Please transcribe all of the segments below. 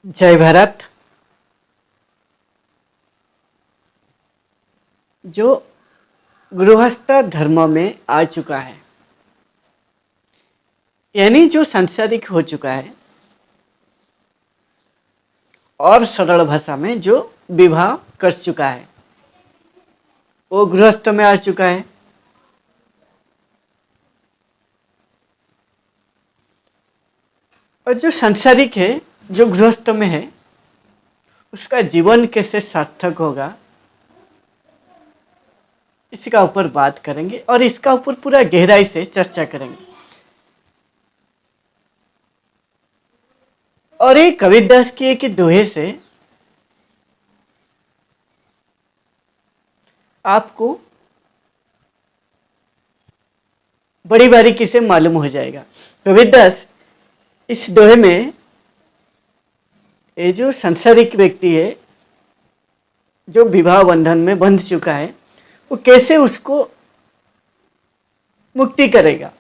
जय भारत। जो गृहस्थ धर्म में आ चुका है, यानी जो सांसारिक हो चुका है, और सरल भाषा में जो विवाह कर चुका है, वो गृहस्थ में आ चुका है। और जो सांसारिक है, जो गृहस्थ में है, उसका जीवन कैसे सार्थक होगा, इसका ऊपर बात करेंगे और इसका ऊपर पूरा गहराई से चर्चा करेंगे। और ये कबीरदास की एक दोहे से आपको बड़ी बारीकी से मालूम हो जाएगा। कबीरदास इस दोहे में ये जो सांसारिक व्यक्ति है, जो विवाह बंधन में बंध चुका है, वो कैसे उसको मुक्ति करेगा।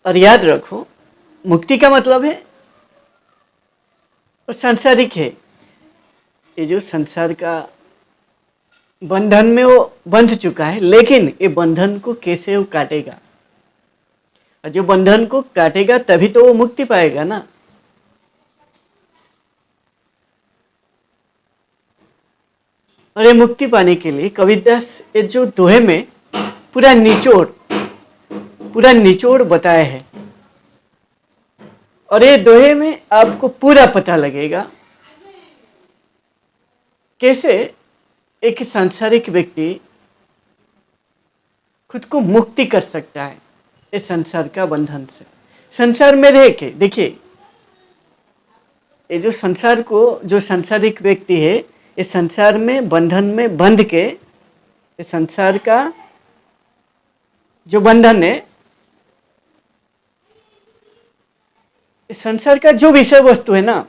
और याद रखो, मुक्ति का मतलब है वो सांसारिक है। ये जो संसार का बंधन में वो बंध चुका है, लेकिन ये बंधन को कैसे वो काटेगा। और जो बंधन को काटेगा तभी तो वो मुक्ति पाएगा ना। और ये मुक्ति पाने के लिए कबीरदास ये जो दोहे में पूरा निचोड़ बताया है। और ये दोहे में आपको पूरा पता लगेगा कैसे एक सांसारिक व्यक्ति खुद को मुक्ति कर सकता है इस संसार का बंधन से। संसार में रह के देखिए, ये जो सांसारिक व्यक्ति है, इस संसार में बंधन में बंध के, इस संसार का जो बंधन है, इस संसार का जो विषय वस्तु है ना,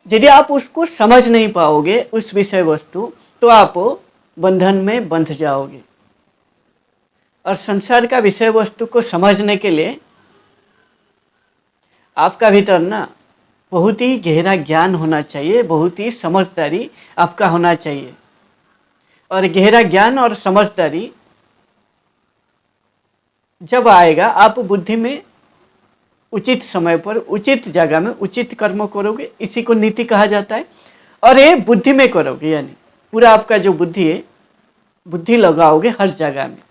यदि आप उसको समझ नहीं पाओगे उस विषय वस्तु, तो आप बंधन में बंध जाओगे। और संसार का विषय वस्तु को समझने के लिए आपका भीतर ना बहुत ही गहरा ज्ञान होना चाहिए, बहुत ही समझदारी आपका होना चाहिए। और गहरा ज्ञान और समझदारी जब आएगा, आप बुद्धि में उचित समय पर उचित जगह में उचित कर्म करोगे। इसी को नीति कहा जाता है। और ये बुद्धि में करोगे, यानी पूरा आपका जो बुद्धि है, बुद्धि लगाओगे हर जगह में।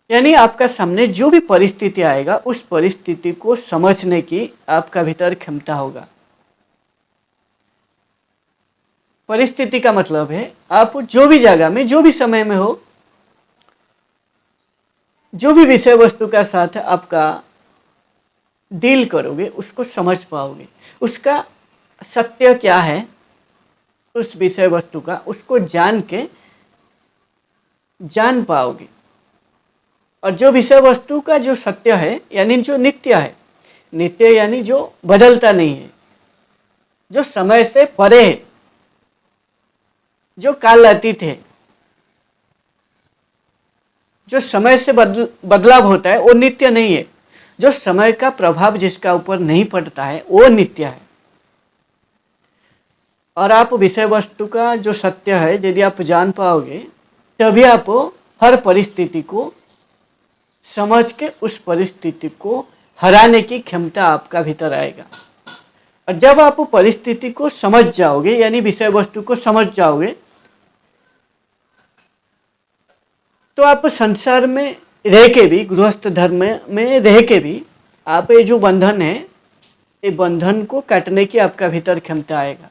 यानी आपका सामने जो भी परिस्थिति आएगा, उस परिस्थिति को समझने की आपका भीतर क्षमता होगा। परिस्थिति का मतलब है आप जो भी जगह में, जो भी समय में हो, जो भी विषय वस्तु का साथ आपका डील करोगे, उसको समझ पाओगे। उसका सत्य क्या है, उस विषय वस्तु का, उसको जान पाओगे। और जो विषय वस्तु का जो सत्य है, यानी जो नित्य है, नित्य यानी जो बदलता नहीं है, जो समय से परे है, जो कालातीत है, जो समय से बदलाव होता है, वो नित्य नहीं है। जो समय का प्रभाव जिसका ऊपर नहीं पड़ता है, वो नित्य है। और आप विषय वस्तु का जो सत्य है यदि आप जान पाओगे, तभी आप हर परिस्थिति को समझ के उस परिस्थिति को हराने की क्षमता आपका भीतर आएगा। और जब आप परिस्थिति को समझ जाओगे, यानी विषय वस्तु को समझ जाओगे, तो आप संसार में रह के भी, गृहस्थ धर्म में रह के भी, आप ये जो बंधन है, ये बंधन को काटने की आपका भीतर क्षमता आएगा।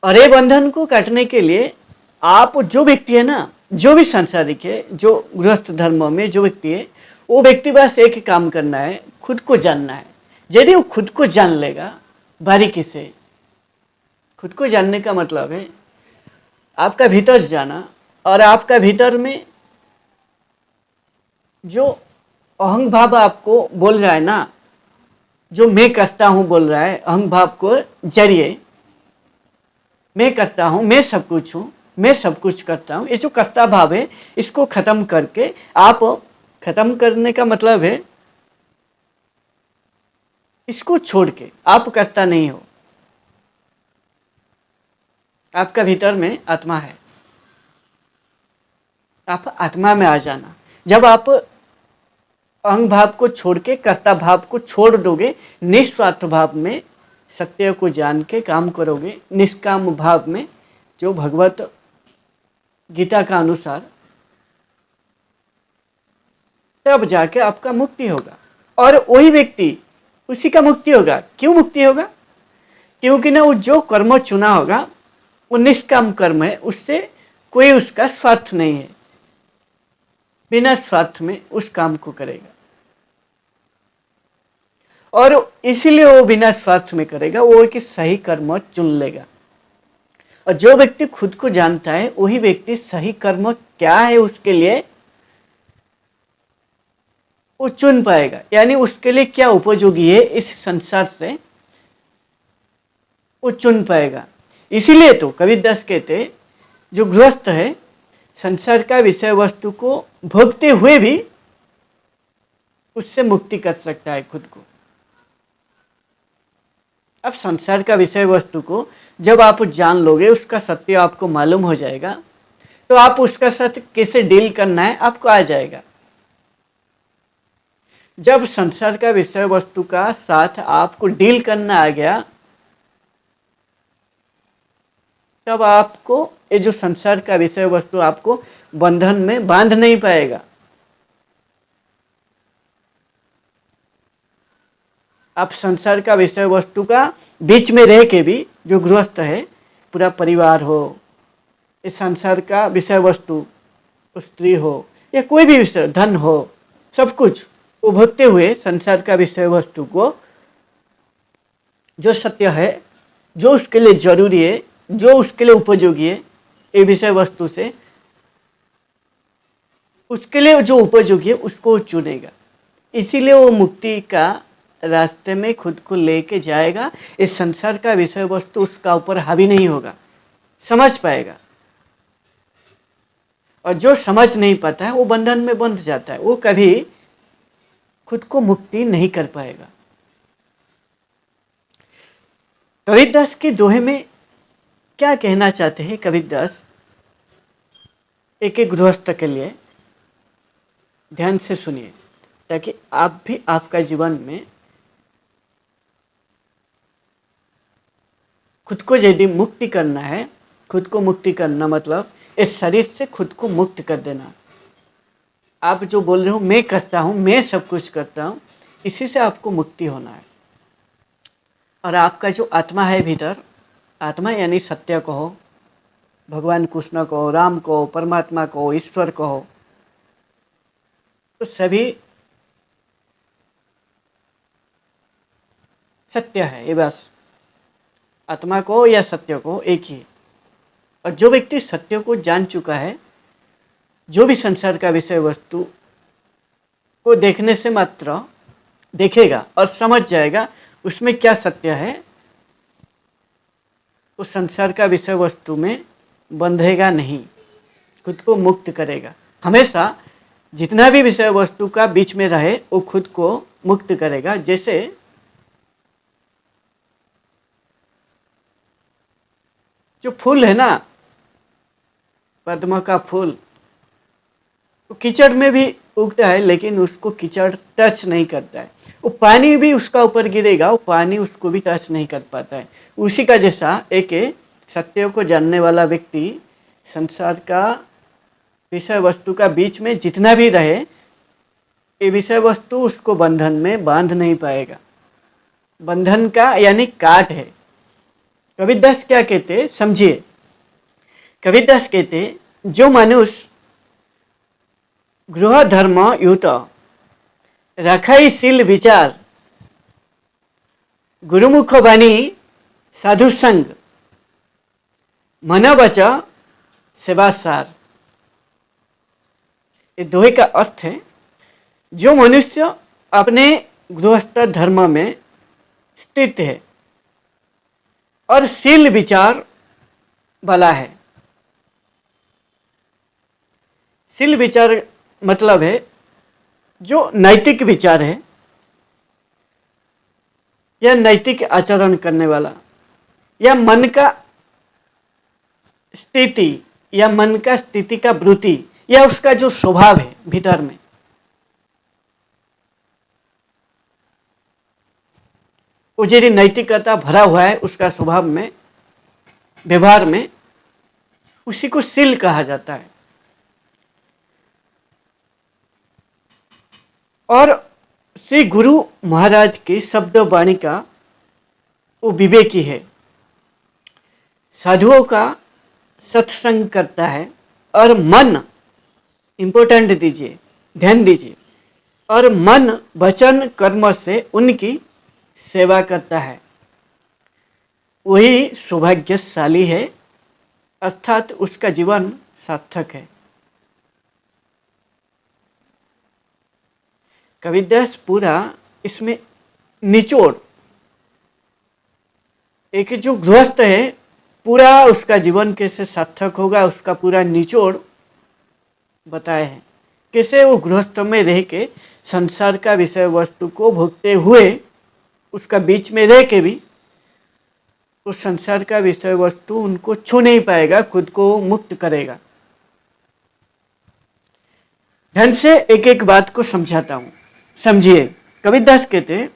और ये बंधन को काटने के लिए आप जो व्यक्ति है ना, जो भी सांसारिक है, जो गृहस्थ धर्म में जो व्यक्ति है, वो व्यक्ति बस एक काम करना है, खुद को जानना है। यदि वो खुद को जान लेगा बारीकी से, खुद को जानने का मतलब है आपका भीतर जाना। और आपका भीतर में जो अहंग भाव आपको बोल रहा है ना, जो मैं करता हूँ बोल रहा है, अहंग भाव को जरिए मैं करता हूँ, मैं सब कुछ हूँ, मैं सब कुछ करता हूँ, ये जो कर्ता भाव है इसको खत्म करके आप, खत्म करने का मतलब है इसको छोड़ के आप कर्ता नहीं हो। आपका भीतर में आत्मा है, आप आत्मा में आ जाना। जब आप अहंग भाव को छोड़ के कर्ता भाव को छोड़ दोगे, निस्वार्थ भाव में सत्य को जान के काम करोगे, निष्काम भाव में, जो भगवत गीता का अनुसार, तब जाके आपका मुक्ति होगा। और वही व्यक्ति उसी का मुक्ति होगा। क्यों मुक्ति होगा? क्योंकि ना वो जो कर्म चुना होगा वो निष्काम कर्म है, उससे कोई उसका स्वार्थ नहीं है, बिना स्वार्थ में उस काम को करेगा। और इसीलिए वो बिना स्वार्थ में करेगा, वो एक सही कर्म चुन लेगा। और जो व्यक्ति खुद को जानता है वही व्यक्ति सही कर्म क्या है उसके लिए वो चुन पाएगा, यानी उसके लिए क्या उपयोगी है इस संसार से वो चुन पाएगा। इसीलिए तो कबीरदास कहते जो गृहस्थ है संसार का विषय वस्तु को भोगते हुए भी उससे मुक्ति कर सकता है खुद को। अब संसार का विषय वस्तु को जब आप जान लोगे, उसका सत्य आपको मालूम हो जाएगा, तो आप उसका साथ कैसे डील करना है आपको आ जाएगा। जब संसार का विषय वस्तु का साथ आपको डील करना आ गया, तब आपको ये जो संसार का विषय वस्तु आपको बंधन में बांध नहीं पाएगा। आप संसार का विषय वस्तु का बीच में रह के भी, जो गृहस्थ है, पूरा परिवार हो, इस संसार का विषय वस्तु, स्त्री हो या कोई भी विषय, धन हो, सब कुछ उभरते हुए संसार का विषय वस्तु को, जो सत्य है, जो उसके लिए जरूरी है, जो उसके लिए उपयोगी है, ये विषय वस्तु से उसके लिए जो उपयोगी है उसको चुनेगा। इसीलिए वो मुक्ति का रास्ते में खुद को लेके जाएगा। इस संसार का विषय वस्तु उसका ऊपर हावी नहीं होगा, समझ पाएगा। और जो समझ नहीं पाता है वो बंधन में बंध जाता है, वो कभी खुद को मुक्ति नहीं कर पाएगा। कबीरदास के दोहे में क्या कहना चाहते हैं कबीरदास एक एक गृहस्थ के लिए, ध्यान से सुनिए, ताकि आप भी आपका जीवन में खुद को यदि मुक्ति करना है, खुद को मुक्ति करना मतलब इस शरीर से खुद को मुक्त कर देना। आप जो बोल रहे हो मैं करता हूँ, मैं सब कुछ करता हूँ, इसी से आपको मुक्ति होना है। और आपका जो आत्मा है भीतर, आत्मा यानी सत्य कहो, भगवान कृष्ण कहो, राम कहो, परमात्मा कहो, ईश्वर कहो, तो सभी सत्य है। ये बस आत्मा को या सत्य को एक ही। और जो व्यक्ति सत्य को जान चुका है, जो भी संसार का विषय वस्तु को देखने से मात्र देखेगा और समझ जाएगा उसमें क्या सत्य है, उस संसार का विषय वस्तु में बंधेगा नहीं, खुद को मुक्त करेगा। हमेशा जितना भी विषय वस्तु का बीच में रहे वो खुद को मुक्त करेगा। जैसे जो फूल है ना, पद्म का फूल, वो कीचड़ में भी उगता है, लेकिन उसको कीचड़ टच नहीं करता है। वो पानी भी उसका ऊपर गिरेगा, वो पानी उसको भी टच नहीं कर पाता है। उसी का जैसा एक सत्य को जानने वाला व्यक्ति संसार का विषय वस्तु का बीच में जितना भी रहे, ये विषय वस्तु उसको बंधन में बांध नहीं पाएगा। बंधन का यानी काट है। कबीरदास क्या कहते समझिए, कबीरदास कहते जो मनुष्य गृह धर्म युत रखाई शील विचार गुरुमुख वाणी साधु संग मन वच सेवासार, ये दोहे का अर्थ है जो मनुष्य अपने गृहस्थ धर्म में स्थित है और शील विचार वाला है, शील विचार मतलब है जो नैतिक विचार है या नैतिक आचरण करने वाला, या मन का स्थिति, या मन का स्थिति का वृत्ति, या उसका जो स्वभाव है भीतर में, वो यदि नैतिकता भरा हुआ है उसका स्वभाव में, व्यवहार में, उसी को शील कहा जाता है। और श्री गुरु महाराज की शब्द वाणी का वो विवेकी है, साधुओं का सत्संग करता है, और मन, इंपॉर्टेंट दीजिए, ध्यान दीजिए, और मन वचन कर्म से उनकी सेवा करता है, वही सौभाग्यशाली है, अर्थात उसका जीवन सार्थक है। कबीरदास पूरा इसमें निचोड़, एक जो गृहस्थ है पूरा उसका जीवन कैसे सार्थक होगा उसका पूरा निचोड़ बताए हैं। कैसे वो गृहस्थ में रह के संसार का विषय वस्तु को भोगते हुए उसका बीच में रह के भी उस संसार का विषय वस्तु उनको छू नहीं पाएगा, खुद को मुक्त करेगा। ध्यान से एक एक बात को समझाता हूं, समझिए। कबीरदास कहते हैं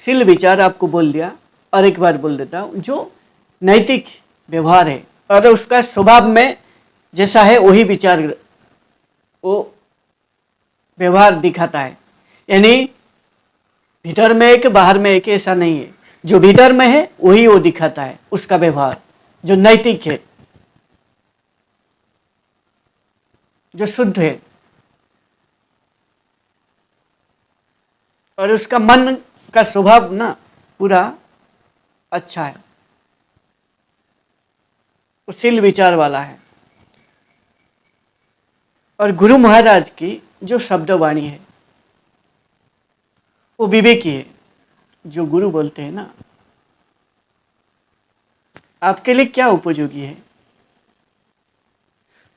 शील विचार आपको बोल दिया, और एक बार बोल देता हूं, जो नैतिक व्यवहार है और उसका स्वभाव में जैसा है वही विचार, वो व्यवहार दिखाता है। यानी भीतर में एक बाहर में एक ऐसा नहीं है, जो भीतर में है वही वो दिखाता है, उसका व्यवहार जो नैतिक है, जो शुद्ध है, और उसका मन का स्वभाव ना पूरा अच्छा है, वो शील विचार वाला है। और गुरु महाराज की जो शब्द वाणी है वो विवेकी है। जो गुरु बोलते हैं ना, आपके लिए क्या उपयोगी है,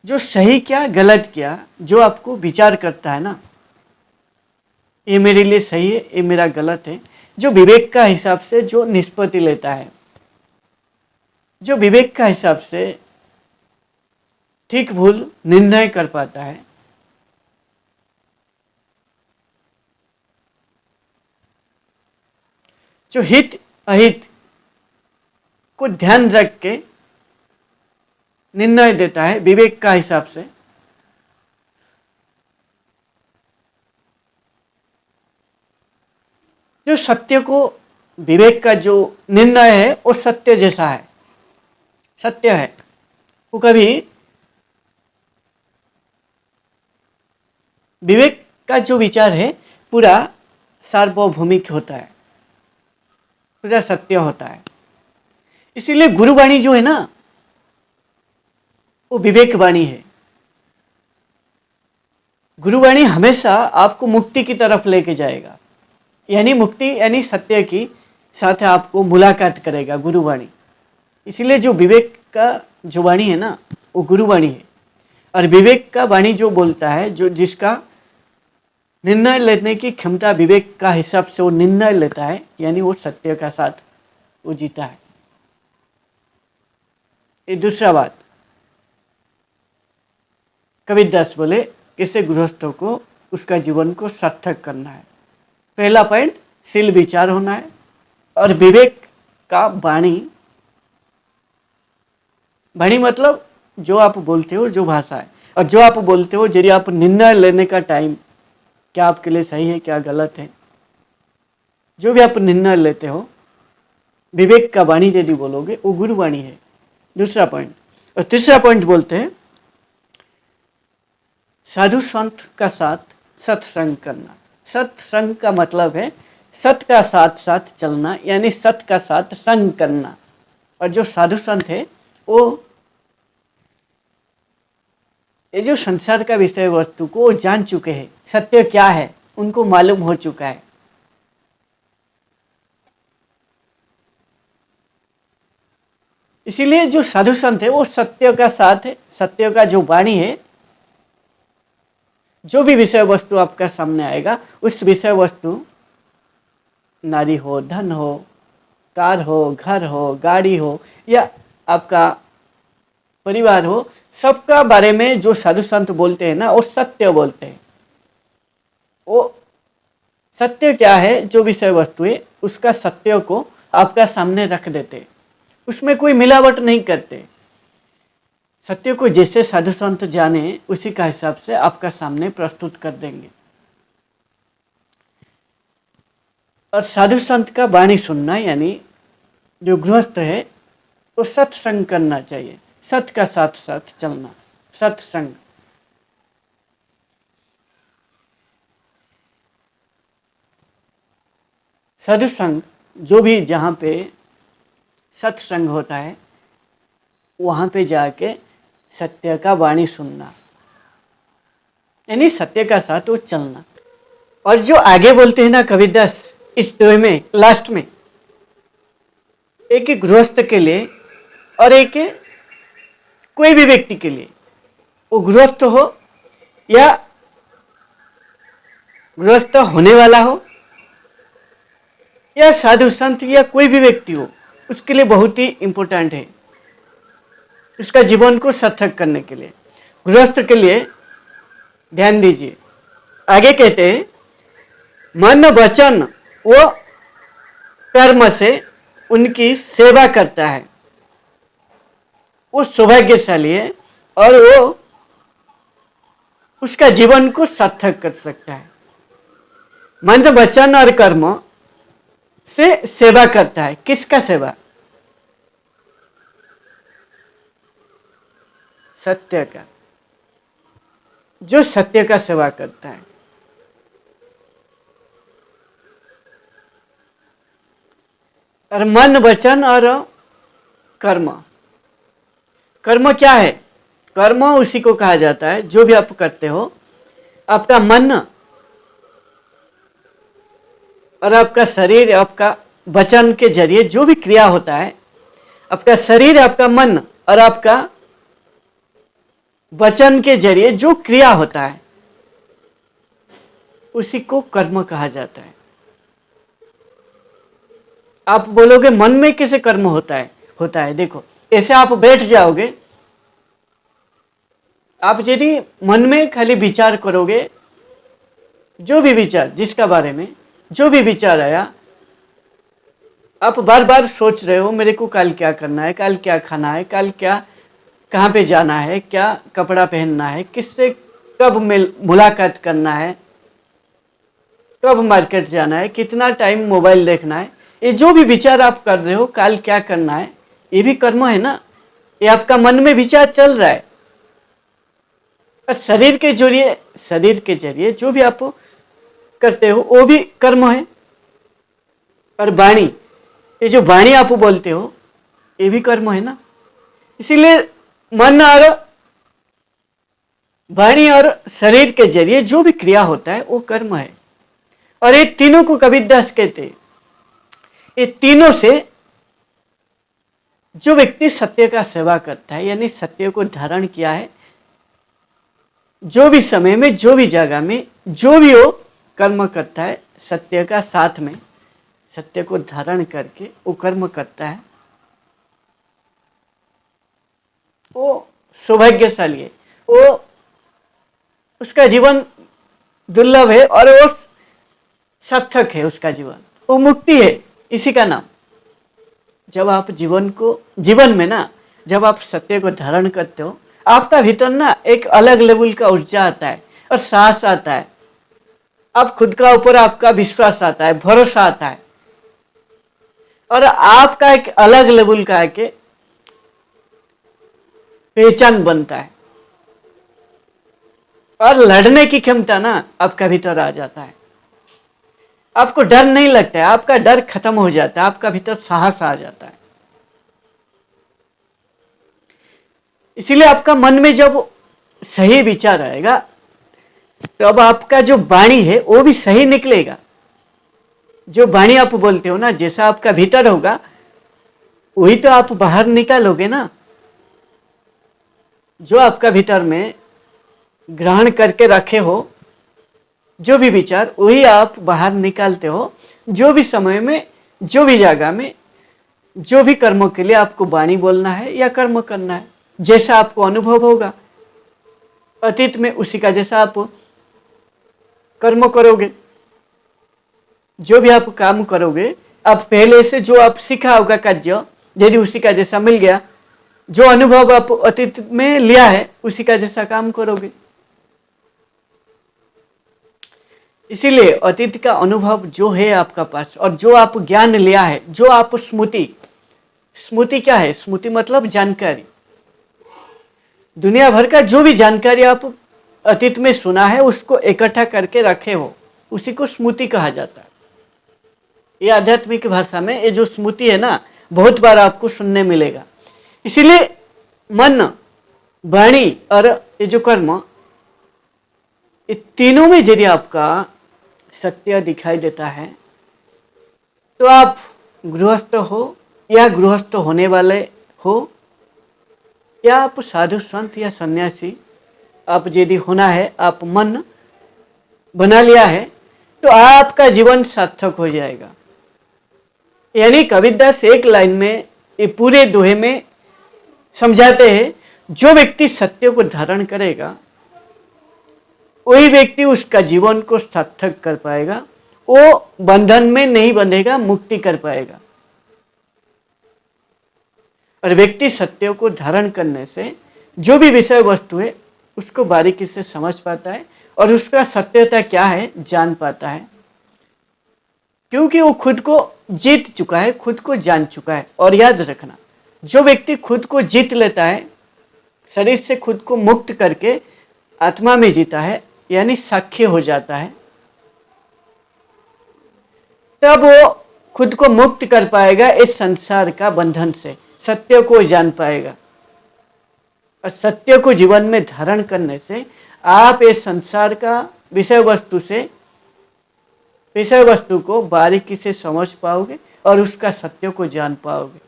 जो सही क्या गलत क्या, जो आपको विचार करता है ना, ये मेरे लिए सही है, ये मेरा गलत है, जो विवेक का हिसाब से जो निष्पत्ति लेता है, जो विवेक का हिसाब से ठीक भूल निर्णय कर पाता है, जो हित अहित को ध्यान रख के निर्णय देता है विवेक का हिसाब से, जो सत्य को, विवेक का जो निर्णय है वो सत्य जैसा है, सत्य है, वो कभी विवेक का जो विचार है पूरा सार्वभौमिक होता है, पूरा सत्य होता है। इसीलिए गुरुवाणी जो है ना वो विवेक वाणी है। गुरुवाणी हमेशा आपको मुक्ति की तरफ लेके जाएगा, यानी मुक्ति यानी सत्य की साथ आपको मुलाकात करेगा गुरुवाणी। इसीलिए जो विवेक का जो वाणी है ना वो गुरुवाणी है। और विवेक का वाणी जो बोलता है, जो जिसका निर्णय लेने की क्षमता विवेक का हिसाब से वो निर्णय लेता है, यानी वो सत्य का साथ वो जीता है। ये दूसरा बात कबीरदास बोले कैसे गृहस्थों को उसका जीवन को सार्थक करना है। पहला पॉइंट शील विचार होना है, और विवेक का वाणी, वाणी मतलब जो आप बोलते हो, जो भाषा है, और जो आप बोलते हो यदि आप निर्णय लेने का टाइम, क्या आपके लिए सही है क्या गलत है, जो भी आप निर्णय लेते हो विवेक का वाणी यदि बोलोगे वो गुरुवाणी है। दूसरा पॉइंट। और तीसरा पॉइंट बोलते हैं साधु संत का साथ सत्संग करना। सत्संग का मतलब है सत का साथ साथ चलना, यानी सत का साथ संग करना। और जो साधु संत है वो ये जो संसार का विषय वस्तु को वो जान चुके हैं, सत्य क्या है उनको मालूम हो चुका है। इसीलिए जो साधु संत है वो सत्य का साथ है, सत्य का जो वाणी है जो भी विषय वस्तु आपका सामने आएगा, उस विषय वस्तु, नारी हो, धन हो, कार हो, घर हो, गाड़ी हो, या आपका परिवार हो, सबका बारे में जो साधु संत बोलते हैं ना, वो सत्य बोलते हैं। वो सत्य क्या है, जो विषय वस्तु है उसका सत्य को आपका सामने रख देते, उसमें कोई मिलावट नहीं करते। सत्य को जैसे साधु संत जाने उसी का हिसाब से आपका सामने प्रस्तुत कर देंगे। और साधु संत का वाणी सुनना, यानी जो गृहस्थ है वो सत्संग करना चाहिए, सत्य का साथ साथ चलना, सत्संग। साधु संग, जो भी जहाँ पे सत्संग होता है वहाँ पे जाके सत्य का वाणी सुनना, यानी सत्य का साथ वो चलना। और जो आगे बोलते हैं ना कबीरदास इस दोहे में लास्ट में, एक गृहस्थ के लिए और एक कोई भी व्यक्ति के लिए, वो गृहस्थ हो या गृहस्थ होने वाला हो या साधु संत या कोई भी व्यक्ति हो, उसके लिए बहुत ही इंपॉर्टेंट है, उसका जीवन को सार्थक करने के लिए। गृहस्थ के लिए ध्यान दीजिए, आगे कहते हैं मन वचन वो कर्म से उनकी सेवा करता है, वो सौभाग्यशाली है और वो उसका जीवन को सार्थक कर सकता है। मन वचन और कर्म से सेवा करता है, किसका सेवा? सत्य का, जो सत्य का सेवा करता है। और मन वचन और कर्म, कर्म क्या है? कर्म उसी को कहा जाता है जो भी आप करते हो, आपका मन और आपका शरीर, आपका वचन के जरिए जो भी क्रिया होता है, आपका शरीर, आपका मन और आपका वचन के जरिए जो क्रिया होता है उसी को कर्म कहा जाता है। आप बोलोगे मन में कैसे कर्म होता है? होता है, देखो ऐसे आप बैठ जाओगे, आप यदि मन में खाली विचार करोगे, जो भी विचार, जिसका बारे में जो भी विचार आया, आप बार बार सोच रहे हो मेरे को कल क्या करना है, कल क्या खाना है, कल क्या, कहाँ पे जाना है, क्या कपड़ा पहनना है, किससे कब मुलाकात करना है, कब मार्केट जाना है, कितना टाइम मोबाइल देखना है, ये जो भी विचार आप कर रहे हो, कल क्या करना है, ये भी कर्म है ना। ये आपका मन में विचार चल रहा है। और शरीर के जरिए जो भी आप करते हो वो भी कर्म है। और वाणी, ये जो वाणी आप बोलते हो ये भी कर्म है ना। इसीलिए मन और वाणी और शरीर के जरिए जो भी क्रिया होता है वो कर्म है। और ये तीनों को कबीरदास कहते हैं। ये तीनों से जो व्यक्ति सत्य का सेवा करता है, यानी सत्य को धारण किया है, जो भी समय में, जो भी जगह में, जो भी वो कर्म करता है, सत्य का साथ में, सत्य को धारण करके वो कर्म करता है, वो सौभाग्यशाली है, वो उसका जीवन दुर्लभ है और वो सार्थक है, उसका जीवन, वो मुक्ति है, इसी का नाम। जब आप जीवन में ना, जब आप सत्य को धारण करते हो, आपका भीतर ना एक अलग लेवल का ऊर्जा आता है और साहस आता है, आप खुद का ऊपर आपका विश्वास आता है, भरोसा आता है, और आपका एक अलग लेवल का के पहचान बनता है, और लड़ने की क्षमता ना आपका भीतर आ जाता है। आपको डर नहीं लगता है, आपका डर खत्म हो जाता है, आपका भीतर साहस आ जाता है। इसीलिए आपका मन में जब सही विचार आएगा तब आपका जो वाणी है वो भी सही निकलेगा। जो वाणी आप बोलते हो ना, जैसा आपका भीतर होगा वही तो आप बाहर निकालोगे ना। जो आपका भीतर में ग्रहण करके रखे हो, जो भी विचार वही आप बाहर निकालते हो। जो भी समय में, जो भी जगह में, जो भी कर्मों के लिए आपको वाणी बोलना है या कर्म करना है, जैसा आपको अनुभव होगा अतीत में, उसी का जैसा आप कर्म करोगे। जो भी आप काम करोगे, आप पहले से जो आप सीखा होगा कार्य, यदि उसी का जैसा मिल गया, जो अनुभव आप अतीत में लिया है उसी का जैसा काम करोगे। इसीलिए अतीत का अनुभव जो है आपका पास, और जो आप ज्ञान लिया है, जो आप स्मृति, स्मृति क्या है? स्मृति मतलब जानकारी। दुनिया भर का जो भी जानकारी आप अतीत में सुना है उसको इकट्ठा करके रखे हो, उसी को स्मृति कहा जाता है। ये आध्यात्मिक भाषा में ये जो स्मृति है ना, बहुत बार आपको सुनने मिलेगा। इसीलिए मन, वाणी और ये जो कर्म, ये तीनों में यदि आपका सत्य दिखाई देता है तो आप गृहस्थ हो या गृहस्थ होने वाले हो, या आप साधु संत या सन्यासी, आप यदि होना है, आप मन बना लिया है तो आपका जीवन सार्थक हो जाएगा। यानी कबीरदास एक लाइन में, ये पूरे दोहे में समझाते हैं, जो व्यक्ति सत्य को धारण करेगा वही व्यक्ति उसका जीवन को सार्थक कर पाएगा, वो बंधन में नहीं बंधेगा, मुक्ति कर पाएगा। और व्यक्ति सत्य को धारण करने से जो भी विषय वस्तु है उसको बारीकी से समझ पाता है और उसका सत्यता क्या है जान पाता है, क्योंकि वो खुद को जीत चुका है, खुद को जान चुका है। और याद रखना, जो व्यक्ति खुद को जीत लेता है, शरीर से खुद को मुक्त करके आत्मा में जीता है, यानी साक्षी हो जाता है, तब वो खुद को मुक्त कर पाएगा इस संसार का बंधन से, सत्य को जान पाएगा। और सत्य को जीवन में धारण करने से आप इस संसार का विषय वस्तु को बारीकी से समझ पाओगे और उसका सत्य को जान पाओगे।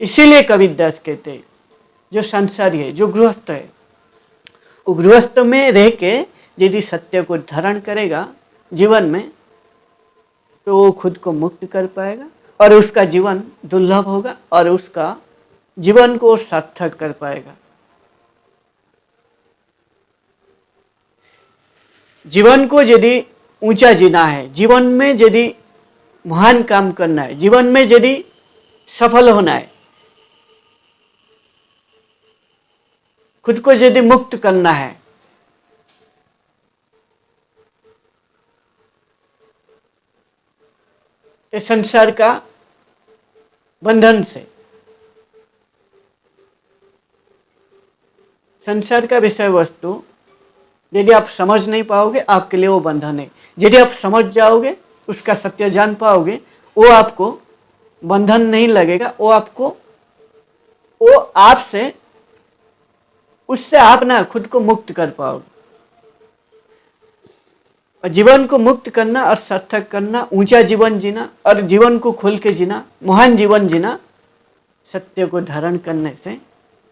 इसीलिए कबीरदास कहते हैं, जो संसारी है, जो गृहस्थ है, वो गृहस्थ में रह के यदि सत्य को धारण करेगा जीवन में तो वो खुद को मुक्त कर पाएगा और उसका जीवन दुर्लभ होगा और उसका जीवन को सार्थक कर पाएगा। जीवन को यदि ऊंचा जीना है, जीवन में यदि महान काम करना है, जीवन में यदि सफल होना है, खुद को यदि मुक्त करना है, इस संसार का बंधन से, संसार का विषय वस्तु यदि आप समझ नहीं पाओगे, आपके लिए वो बंधन है। यदि आप समझ जाओगे, उसका सत्य जान पाओगे, वो आपको बंधन नहीं लगेगा, वो आपसे, उससे आप ना खुद को मुक्त कर पाओगे। और जीवन को मुक्त करना और सार्थक करना, ऊंचा जीवन जीना और जीवन को खोल के जीना, महान जीवन जीना, सत्य को धारण करने से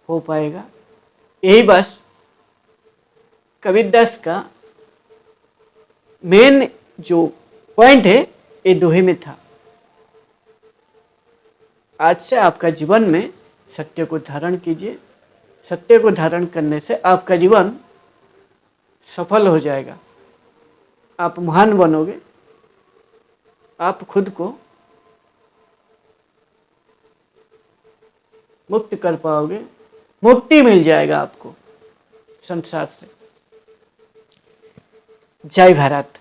हो पाएगा। यही बस कबीरदास का मेन जो पॉइंट है ये दोहे में था। आज से आपका जीवन में सत्य को धारण कीजिए। सत्य को धारण करने से आपका जीवन सफल हो जाएगा, आप महान बनोगे, आप खुद को मुक्त कर पाओगे, मुक्ति मिल जाएगा आपको संसार से। जय भारत।